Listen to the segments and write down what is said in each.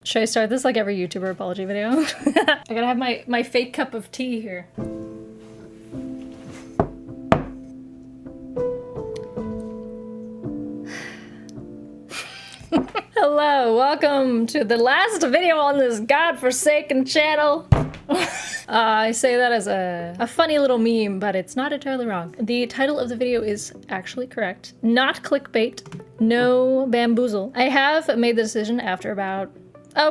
Should I start this like every YouTuber apology video? I gotta have my fake cup of tea here. Hello, welcome to the last video on this godforsaken channel. I say that as a funny little meme, but it's not entirely wrong. The title of the video is actually correct. Not clickbait, no bamboozle. I have made the decision after about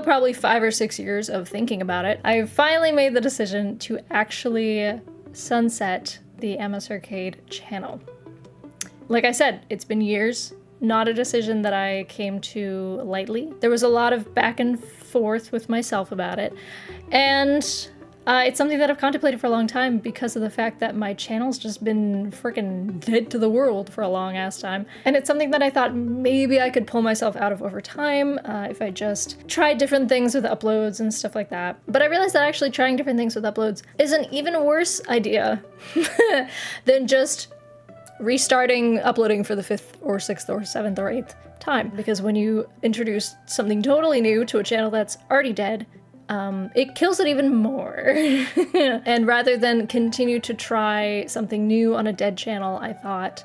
probably 5 or 6 years of thinking about it. I finally made the decision to actually sunset the EmSArcade channel. Like I said, it's been years. Not a decision that I came to lightly. There was a lot of back and forth with myself about it. And it's something that I've contemplated for a long time because of the fact that my channel's just been freaking dead to the world for a long ass time. And it's something that I thought maybe I could pull myself out of over time if I just tried different things with uploads and stuff like that. But I realized that actually trying different things with uploads is an even worse idea than just restarting uploading for the 5th or 6th or 7th or 8th time. Because when you introduce something totally new to a channel that's already dead, it kills it even more. And rather than continue to try something new on a dead channel, I thought,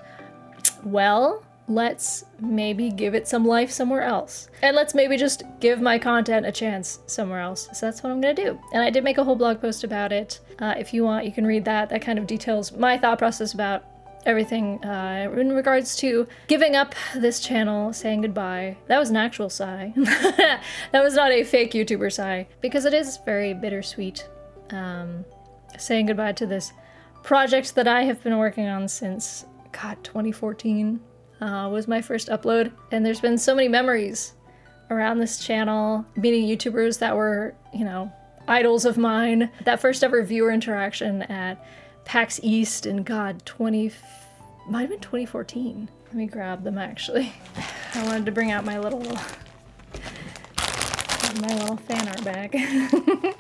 well, let's maybe give it some life somewhere else. And let's maybe just give my content a chance somewhere else. So that's what I'm gonna do. And I did make a whole blog post about it. If you want, you can read that. That kind of details my thought process about everything in regards to giving up this channel, saying goodbye. That was an actual sigh. That was not a fake YouTuber sigh, because it is very bittersweet. Saying goodbye to this project that I have been working on since, God, 2014 was my first upload. And there's been so many memories around this channel, meeting YouTubers that were, you know, idols of mine. That first ever viewer interaction at PAX East in, God, might have been 2014. Let me grab them, actually. I wanted to bring out my little fan art bag.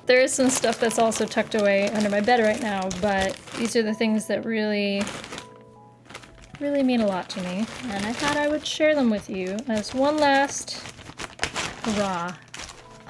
There is some stuff that's also tucked away under my bed right now, but these are the things that really mean a lot to me, and I thought I would share them with you as one last hurrah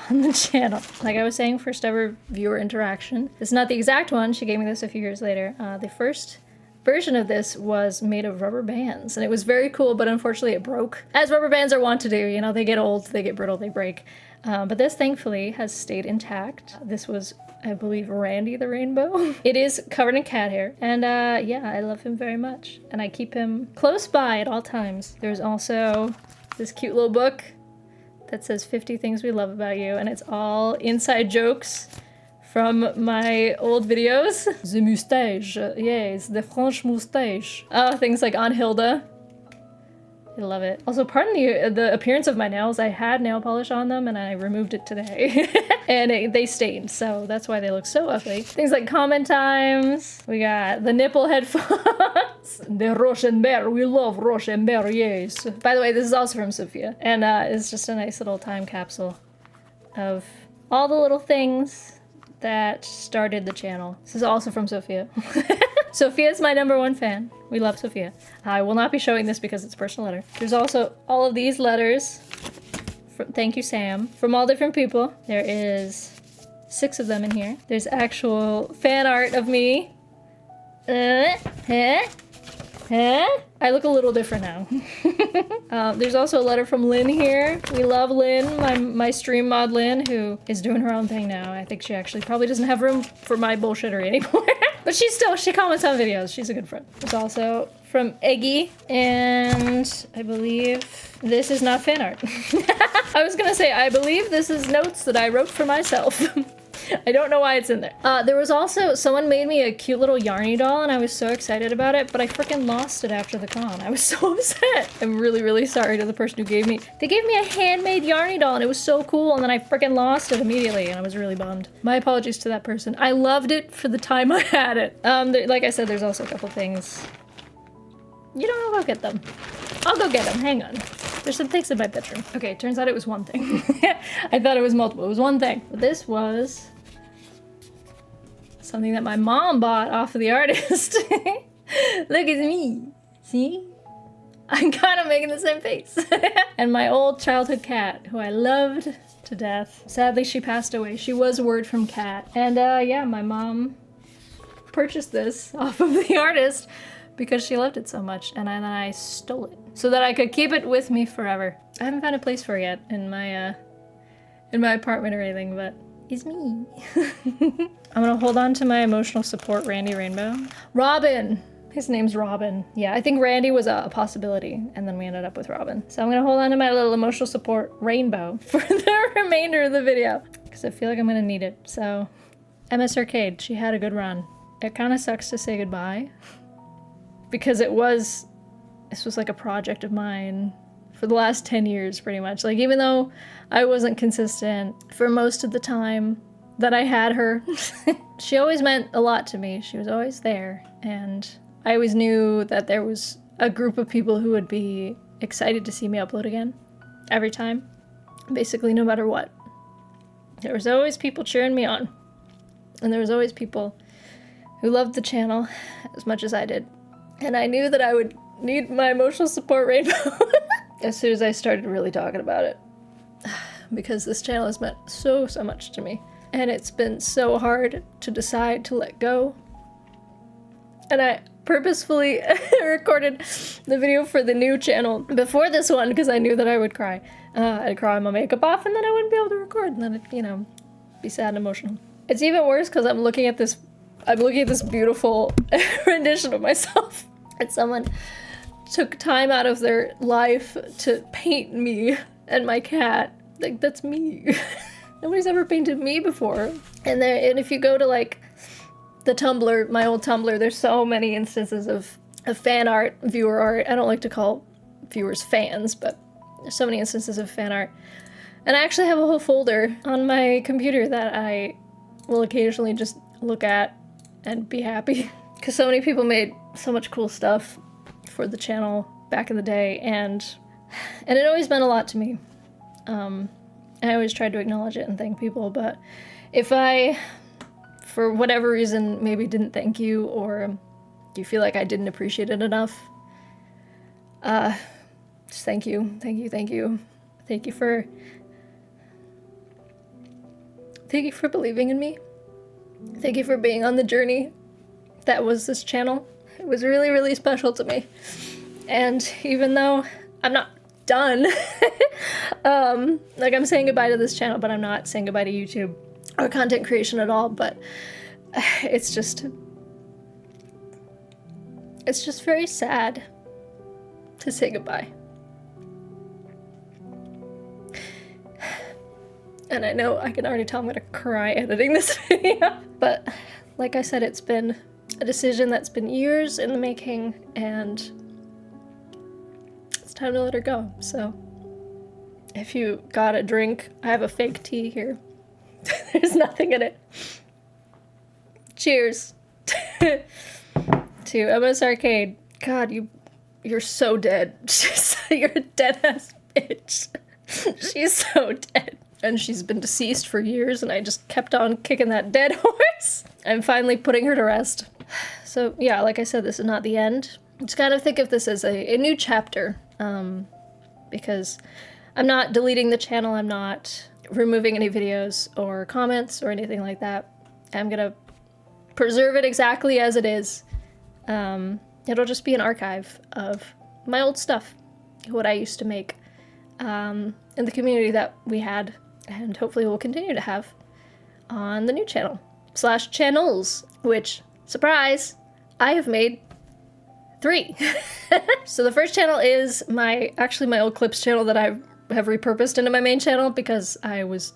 on the channel. Like I was saying, first ever viewer interaction. It's not the exact one, she gave me this a few years later. The first version of this was made of rubber bands, and it was very cool, but unfortunately it broke. As rubber bands are wont to do, you know, they get old, they get brittle, they break. But this thankfully has stayed intact. This was, I believe, Randy the Rainbow. It is covered in cat hair, and yeah, I love him very much, and I keep him close by at all times. There's also this cute little book that says 50 Things We Love About You, and it's all inside jokes from my old videos. The moustache, yes, the French moustache. Oh, things like on Hilda. I love it. Also, pardon the appearance of my nails. I had nail polish on them and I removed it today. And they stained, so that's why they look so ugly. Things like comment times. We got the nipple headphones. The Rochenberg. We love Rochenberg, yes. By the way, this is also from Sophia. And it's just a nice little time capsule of all the little things that started the channel. This is also from Sophia. Sophia's my #1 fan. We love Sophia. I will not be showing this because it's a personal letter. There's also all of these letters. Thank you, Sam. From all different people. There is 6 of them in here. There's actual fan art of me. I look a little different now. There's also a letter from Lynn here. We love Lynn, my stream mod Lynn, who is doing her own thing now. I think she actually probably doesn't have room for my bullshittery anymore. But she comments on videos. She's a good friend. There's also from Eggy, and I believe this is not fan art. I was gonna say, I believe this is notes that I wrote for myself. I don't know why it's in there. There was also, someone made me a cute little Yarny doll, and I was so excited about it, but I freaking lost it after the con. I was so upset. I'm really sorry to the person who gave me. They gave me a handmade Yarny doll, and it was so cool, and then I freaking lost it immediately, and I was really bummed. My apologies to that person. I loved it for the time I had it. Like I said, there's also a couple things. You know, I'll go get them. I'll go get them, hang on. There's some things in my bedroom. Okay, turns out it was one thing. I thought it was multiple, it was one thing. But this was something that my mom bought off of the artist. Look at me, see? I'm kind of making the same face. And my old childhood cat, who I loved to to death. Sadly, she passed away. She was word from Cat. And yeah, my mom purchased this off of the artist because she loved it so much, and then I stole it so that I could keep it with me forever. I haven't found a place for it yet in my apartment or anything, but it's me. I'm gonna hold on to my emotional support, Randy Rainbow. Robin! His name's Robin. Yeah, I think Randy was a possibility, and then we ended up with Robin. So I'm gonna hold on to my little emotional support, Rainbow, for the remainder of the video, because I feel like I'm gonna need it. So, EmSArcade, she had a good run. It kind of sucks to say goodbye, because this was like a project of mine for the last 10 years, pretty much. Like, even though I wasn't consistent for most of the time that I had her, she always meant a lot to me. She was always there, and I always knew that there was a group of people who would be excited to see me upload again every time, basically no matter what. There was always people cheering me on, and there was always people who loved the channel as much as I did. And I knew that I would need my emotional support, Rainbow, as soon as I started really talking about it. Because this channel has meant so much to me. And it's been so hard to decide to let go. And I purposefully recorded the video for the new channel before this one because I knew that I would cry. I'd cry my makeup off and then I wouldn't be able to record, and then it'd, you know, be sad and emotional. It's even worse because I'm looking at this beautiful rendition of myself. And someone took time out of their life to paint me and my cat. Like, that's me. Nobody's ever painted me before. And if you go to like the Tumblr, my old Tumblr, there's so many instances of fan art, viewer art. I don't like to call viewers fans, but there's so many instances of fan art. And I actually have a whole folder on my computer that I will occasionally just look at and be happy. Because so many people made so much cool stuff for the channel back in the day, and it always meant a lot to me. I always tried to acknowledge it and thank people, but if I, for whatever reason, maybe didn't thank you, or you feel like I didn't appreciate it enough, just thank you, thank you, thank you. Thank you for believing in me. Thank you for being on the journey that was this channel. It was really, really special to me. And even though I'm not done, like, I'm saying goodbye to this channel, but I'm not saying goodbye to YouTube or content creation at all, but it's just very sad to say goodbye. And I know I can already tell I'm gonna cry editing this video, but like I said, it's been a decision that's been years in the making, and it's time to let her go. So if you got a drink, I have a fake tea here. There's nothing in it. Cheers to EmSArcade. God, you're so dead. You're a dead ass bitch. She's so dead. And she's been deceased for years, and I just kept on kicking that dead horse. I'm finally putting her to rest. So yeah, like I said, this is not the end. Just kind of think of this as a new chapter, because I'm not deleting the channel, I'm not removing any videos or comments or anything like that. I'm gonna preserve it exactly as it is. It'll just be an archive of my old stuff, what I used to make, in the community that we had, and hopefully we'll continue to have on the new channel / channels, which, surprise, I have made 3. So the first channel is my old clips channel that I have repurposed into my main channel because I was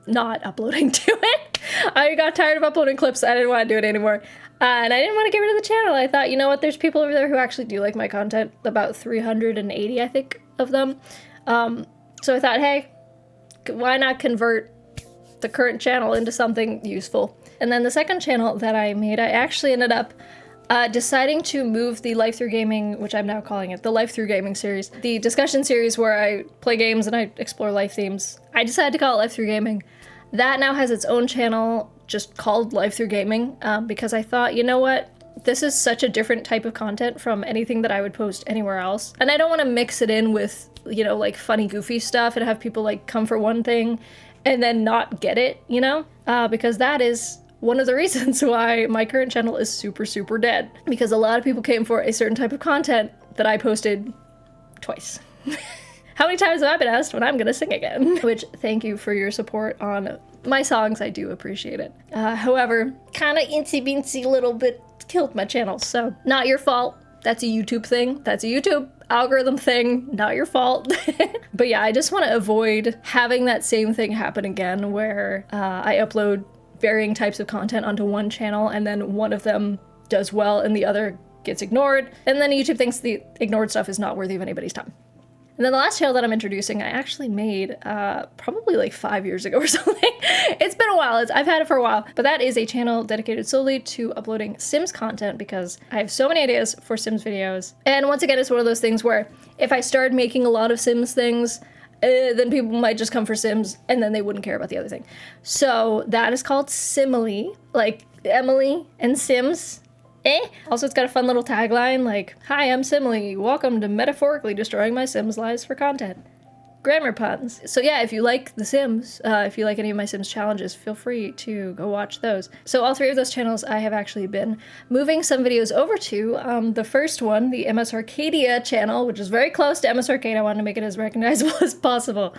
not uploading to it. I got tired of uploading clips. I didn't want to do it anymore. And I didn't want to get rid of the channel. I thought, you know what, there's people over there who actually do like my content, about 380, I think, of them. So I thought, hey, why not convert the current channel into something useful? And then the second channel that I made, I actually ended up deciding to move the Life Through Gaming, which I'm now calling it the Life Through Gaming series, the discussion series where I play games and I explore life themes. I decided to call it Life Through Gaming. That now has its own channel just called Life Through Gaming, because I thought, you know what? This is such a different type of content from anything that I would post anywhere else. And I don't want to mix it in with, you know, like funny, goofy stuff and have people like come for one thing and then not get it, you know? Because that is one of the reasons why my current channel is super dead. Because a lot of people came for a certain type of content that I posted twice. How many times have I been asked when I'm gonna sing again? Which, thank you for your support on my songs, I do appreciate it. However, kinda incy-beansy little bit killed my channel, so not your fault. That's a YouTube thing. That's a YouTube algorithm thing, not your fault. But yeah, I just want to avoid having that same thing happen again where I upload varying types of content onto one channel and then one of them does well and the other gets ignored, and then YouTube thinks the ignored stuff is not worthy of anybody's time. And then the last channel that I'm introducing, I actually made probably like 5 years ago or something. It's been a while, I've had it for a while, but that is a channel dedicated solely to uploading Sims content because I have so many ideas for Sims videos. And once again, it's one of those things where if I started making a lot of Sims things, then people might just come for Sims and then they wouldn't care about the other thing. So that is called Simmily, like Emily and Sims. Also, it's got a fun little tagline like, "Hi, I'm Simmily. Welcome to metaphorically destroying my Sims' lives for content." Grammar puns. So yeah, if you like The Sims, if you like any of my Sims challenges, feel free to go watch those. So all 3 of those channels I have actually been moving some videos over to. The first one, the EmSArcadia channel, which is very close to EmSArcade. I wanted to make it as recognizable as possible.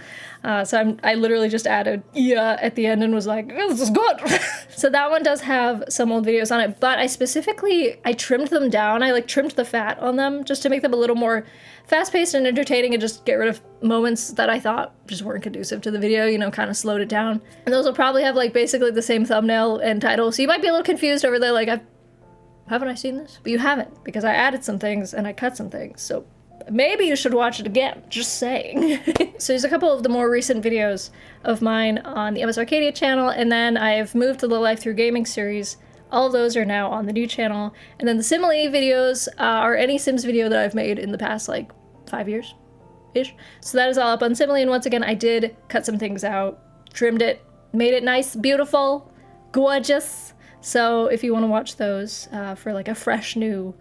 So I literally just added "yeah" at the end and was like, "this is good." So that one does have some old videos on it, but I trimmed them down. I like trimmed the fat on them just to make them a little more fast-paced and entertaining and just get rid of moments that I thought just weren't conducive to the video, you know, kind of slowed it down. And those will probably have like basically the same thumbnail and title, so you might be a little confused over there, like, haven't I seen this? But you haven't, because I added some things and I cut some things, so maybe you should watch it again, just saying. So there's a couple of the more recent videos of mine on the EmSArcadia channel, and then I've moved to the Life Through Gaming series. All of those are now on the new channel. And then the Simmily videos are any Sims video that I've made in the past like 5 years-ish. So that is all up on Simmily, and once again, I did cut some things out, trimmed it, made it nice, beautiful, gorgeous. So if you want to watch those for like a fresh new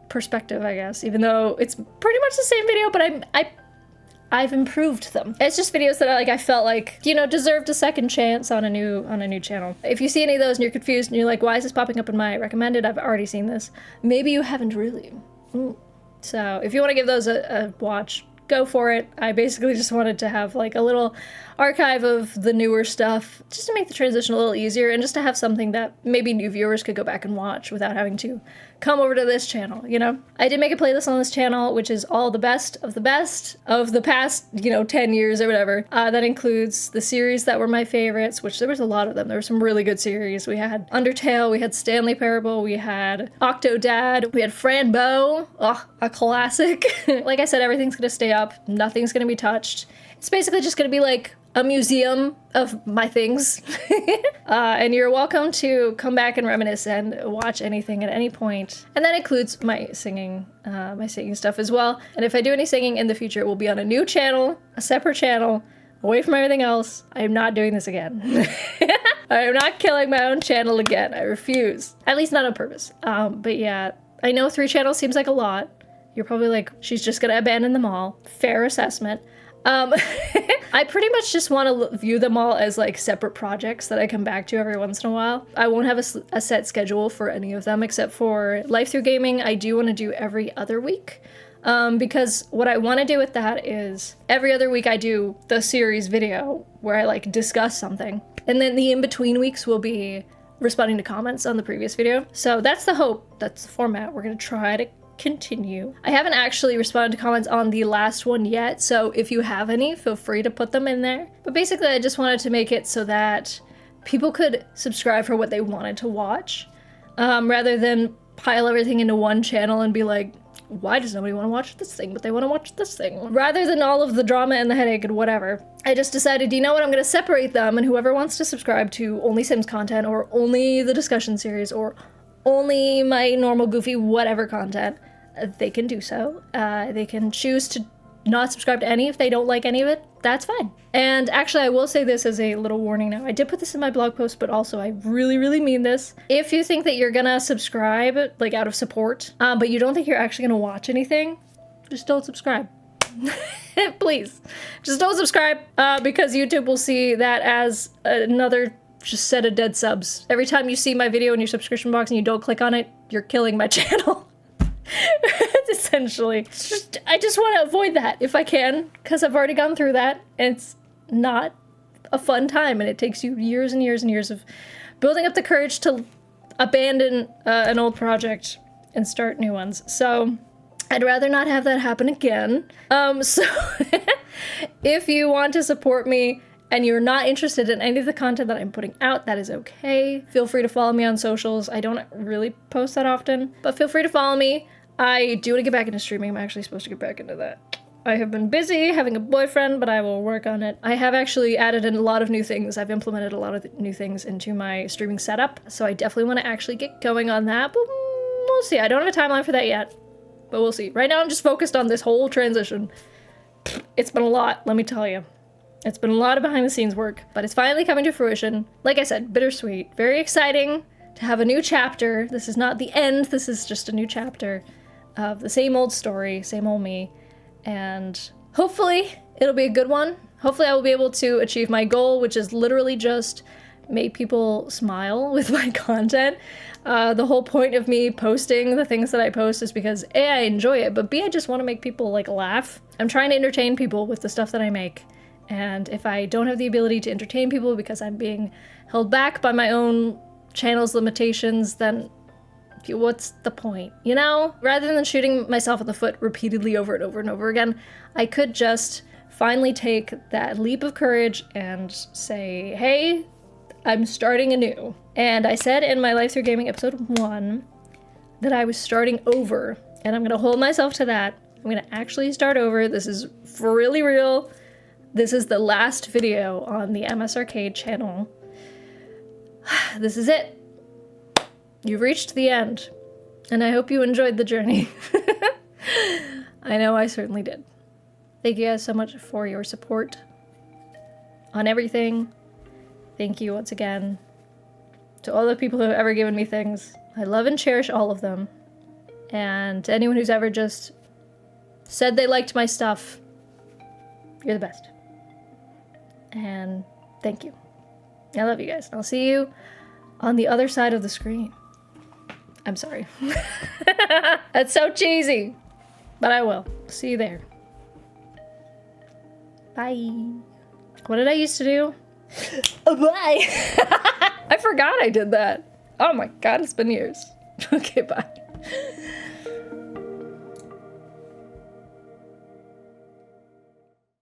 perspective, I guess, even though it's pretty much the same video, but I've improved them. It's just videos that I felt like, you know, deserved a second chance on a new channel. If you see any of those and you're confused and you're like, why is this popping up in my recommended? I've already seen this. Maybe you haven't really. So if you want to give those a watch, go for it. I basically just wanted to have like a little archive of the newer stuff just to make the transition a little easier and just to have something that maybe new viewers could go back and watch without having to come over to this channel, you know? I did make a playlist on this channel, which is all the best of the past, you know, 10 years or whatever. That includes the series that were my favorites, which there was a lot of them. There were some really good series. We had Undertale, we had Stanley Parable, we had Octodad, we had Franbo, a classic. Like I said, everything's gonna stay up, nothing's gonna be touched. It's basically just gonna be like a museum of my things. And you're welcome to come back and reminisce and watch anything at any point. And that includes my singing stuff as well. And if I do any singing in the future, it will be on a new channel, a separate channel, away from everything else. I am not doing this again. I am not killing my own channel again. I refuse. At least not on purpose. But yeah, I know 3 channels seems like a lot. You're probably like, she's just gonna abandon them all. Fair assessment. I pretty much just want to view them all as like separate projects that I come back to every once in a while. I won't have a set schedule for any of them except for Life Through Gaming. I do want to do every other week. Because what I want to do with that is every other week I do the series video where I like discuss something. And then the in-between weeks will be responding to comments on the previous video. So that's the hope. That's the format. We're going to try to continue. I haven't actually responded to comments on the last one yet, so if you have any, feel free to put them in there. But basically, I just wanted to make it so that people could subscribe for what they wanted to watch, rather than pile everything into one channel and be like, why does nobody want to watch this thing, but they want to watch this thing? Rather than all of the drama and the headache and whatever, I just decided, you know what, I'm going to separate them, and whoever wants to subscribe to only Sims content, or only the discussion series, or only my normal goofy whatever content, they can do so. They can choose to not subscribe to any if they don't like any of it. That's fine. And actually, I will say this as a little warning now. I did put this in my blog post, but also I really mean this. If you think that you're gonna subscribe, like out of support, but you don't think you're actually gonna watch anything, just don't subscribe. Please, just don't subscribe because YouTube will see that as another just set of dead subs. Every time you see my video in your subscription box and you don't click on it, you're killing my channel. Essentially. I just want to avoid that if I can, because I've already gone through that, and it's not a fun time, and it takes you years and years and years of building up the courage to abandon an old project and start new ones. So I'd rather not have that happen again. So if you want to support me and you're not interested in any of the content that I'm putting out, that is okay. Feel free to follow me on socials. I don't really post that often, but feel free to follow me. I do want to get back into streaming. I'm actually supposed to get back into that. I have been busy having a boyfriend, but I will work on it. I have actually added in a lot of new things. I've implemented a lot of new things into my streaming setup, so I definitely want to actually get going on that, but we'll see. I don't have a timeline for that yet, but we'll see. Right now I'm just focused on this whole transition. It's been a lot, let me tell you. It's been a lot of behind the scenes work, but it's finally coming to fruition. Like I said, bittersweet. Very exciting to have a new chapter. This is not the end, this is just a new chapter of the same old story, same old me. And hopefully it'll be a good one. Hopefully I will be able to achieve my goal, which is literally just make people smile with my content. The whole point of me posting the things that I post is because A, I enjoy it, but B, I just want to make people like laugh. I'm trying to entertain people with the stuff that I make. And if I don't have the ability to entertain people because I'm being held back by my own channel's limitations, then what's the point, you know? Rather than shooting myself in the foot repeatedly over and over and over again, I could just finally take that leap of courage and say, hey, I'm starting anew. And I said in my Life Through Gaming episode 1 that I was starting over, and I'm gonna hold myself to that. I'm gonna actually start over. This is for really real. This is the last video on the EmSArcade channel. This is it. You've reached the end, and I hope you enjoyed the journey. I know I certainly did. Thank you guys so much for your support on everything. Thank you once again to all the people who have ever given me things. I love and cherish all of them. And to anyone who's ever just said they liked my stuff, you're the best. And thank you. I love you guys. I'll see you on the other side of the screen. I'm sorry. That's so cheesy, but I will. See you there. Bye. What did I used to do? Bye. I forgot I did that. Oh my God, it's been years. Okay, bye.